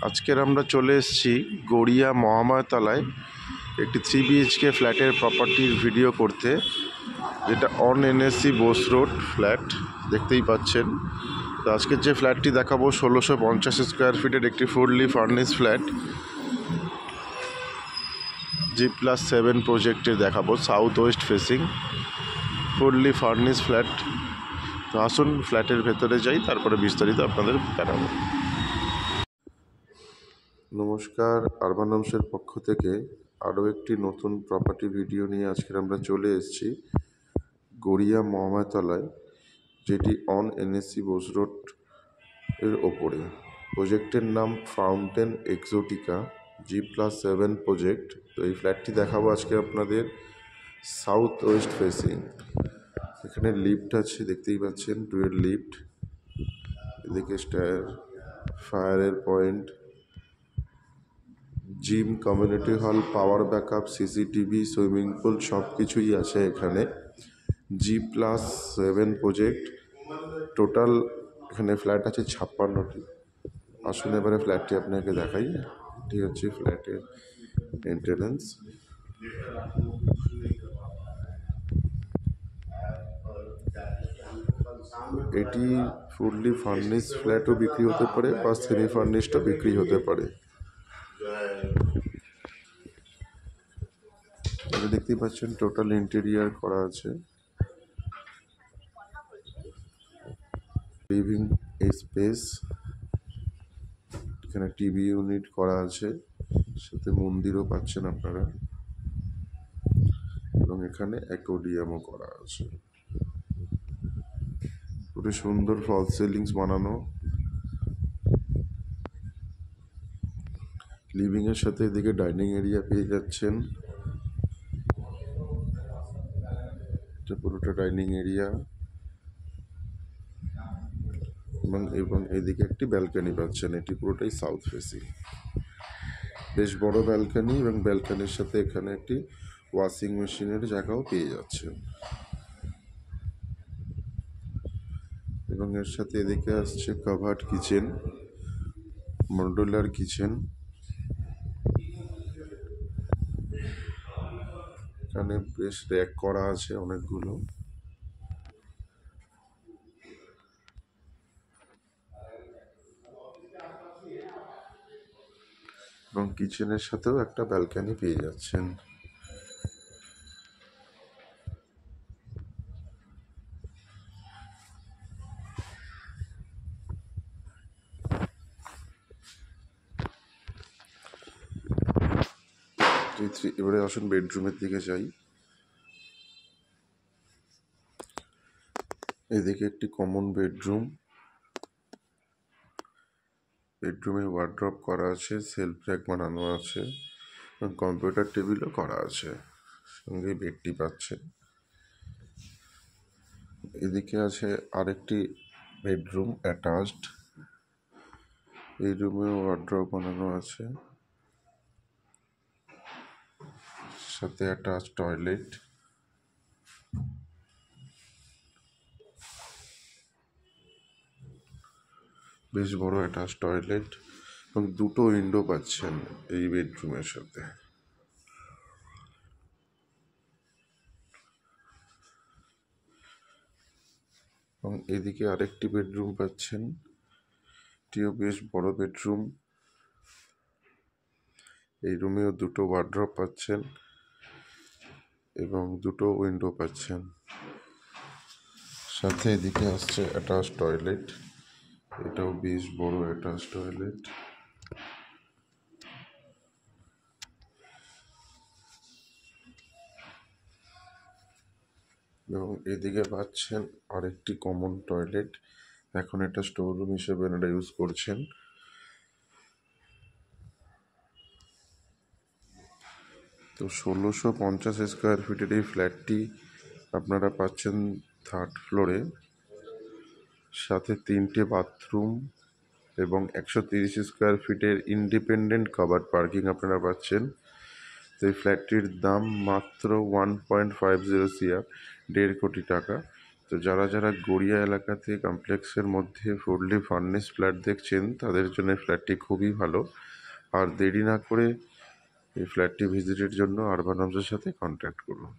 আজকের আমরা চলে এসেছি গড়িয়া মহামায়াতলায় একটি 3 BHK ফ্ল্যাটের প্রপার্টির ভিডিও করতে, যেটা on NSC Bose road flat দেখতেই পাচ্ছেন। তো আজকের যে ফ্ল্যাটটি দেখাবো 1650 স্কোয়ার ফিটের একটি ফুললি ফার্নিশ ফ্ল্যাট, G+7 প্রজেক্টের দেখাবো, south West facing fully furnish flat. তো আসুন ফ্ল্যাটের ভেতরে যাই, তারপরে বিস্তারিত আপনাদের জানাবো। নমস্কার, আরবান হোমসের পক্ষ থেকে আরও একটি নতুন প্রপার্টি ভিডিও নিয়ে আজকের আমরা চলে এসেছি গড়িয়া মহামায়াতলায়, যেটি অন NSC বোস রোড এর ওপরে। প্রজেক্টের নাম ফাউন্টেন এক্সোটিকা, G+7 প্রজেক্ট। তো এই ফ্ল্যাটটি দেখাবো আজকে আপনাদের সাউথ ওয়েস্ট ফেসিং। এখানে লিফট আছে, দেখতেই পাচ্ছেন, টুয়েল লিফট, এদিকে স্টায়ার, ফায়ারের point, gym, community hall, power backup, CCTV, swimming pool সব কিছুই আছে এখানে। G+7 project. টোটাল এখানে ফ্ল্যাট আছে 56টি। আসুন এবারে ফ্ল্যাটটি আপনাকে দেখাই। এটি হচ্ছে ফ্ল্যাটের এন্ট্রান্স। এটি ফুললি ফার্নিশ ফ্ল্যাটও বিক্রি হতে পারে বা সেমি ফার্নিশডও বিক্রি হতে পারে। দেখতেই পাচ্ছেন টোটাল ইন্টেরিয়ার করা আছে। লিভিং স্পেস, এখানে টিভি ইউনিট করা আছে, সাথে মন্দিরও পাচ্ছেন আপনারা, এবং এখানে অ্যাকোয়ারিয়ামও করা আছে। পুরো সুন্দর ফল সিলিংস বানানো। লিভিং এর সাথে এদিকে ডাইনিং এরিয়া পেয়ে যাচ্ছেন। এটা পুরোটা ডাইনিং এরিয়া, এবং এদিকে একটি ব্যালকনি পাচ্ছেন। এটি পুরোটাই সাউথ ফেসিং, বেশ বড় ব্যালকনি, এবং ব্যালকনির সাথে এখানে একটি ওয়াশিং মেশিনের জায়গাও পেয়ে যাচ্ছেন। এবং এর সাথে এদিকে আসছে কাভার্ড কিচেন, মডুলার কিচেন। এখানে বেশ র্যাক করা আছে অনেকগুলো, এবং কিচেনের সাথেও একটা ব্যালকনি পেয়ে যাচ্ছেন। এবারে আসুন বেডরুমের দিকে যাই। এদিকে একটি কমন বেডরুম, বেডরুমে ওয়ার্ড্রপ করা আছে, সেলফ র্যাক বানানো আছে, এবং কম্পিউটার টেবিলও করা আছে, সঙ্গে বেডটি পাচ্ছে। এদিকে আছে আরেকটি বেডরুম অ্যাটাচড, এই রুমেও ওয়ার্ড্রপ বানানো আছে, সাথে অ্যাটাচ টয়লেট। বেশ বড় অ্যাটাচ টয়লেট, এবং দুটো উইন্ডো পাচ্ছেন এই বেডরুমের সাথে। এবং এদিকে আরেকটি বেডরুম পাচ্ছেন, এটিও বেশ বড় বেডরুম। এই রুমেও দুটো ওয়ার্ড্রপ পাচ্ছেন এবং দুটো উইন্ডো পাচ্ছেন, সাথে এদিকে আসছে অ্যাটাচ টয়লেট, এটাও বেশ বড় অ্যাটাচ টয়লেট। এবং এদিকে পাচ্ছেন আরেকটি কমন টয়লেট, এখন এটা স্টোর রুম হিসেবে এনারা ইউজ করছেন। তো 1650 স্কোয়ার ফিটের এই ফ্ল্যাটটি আপনারা পাচ্ছেন 3rd ফ্লোরে, সাথে 3টে বাথরুম এবং 130 স্কোয়ার ফিটের ইন্ডিপেন্ডেন্ট কভার্ড পার্কিং আপনারা পাচ্ছেন। তো এই ফ্ল্যাটটির দাম মাত্র 1.50 CR, 1.5 কোটি টাকা। তো তো যারা যারা গড়িয়া এলাকাতে কমপ্লেক্সের মধ্যে ফুললি ফার্নিশ ফ্ল্যাট দেখছেন তাদের জন্য ফ্ল্যাটটি খুবই ভালো। আর দেরি না করে এই ফ্ল্যাটটি ভিজিটের জন্য আরবান হোমসের সাথে কন্ট্যাক্ট করুন।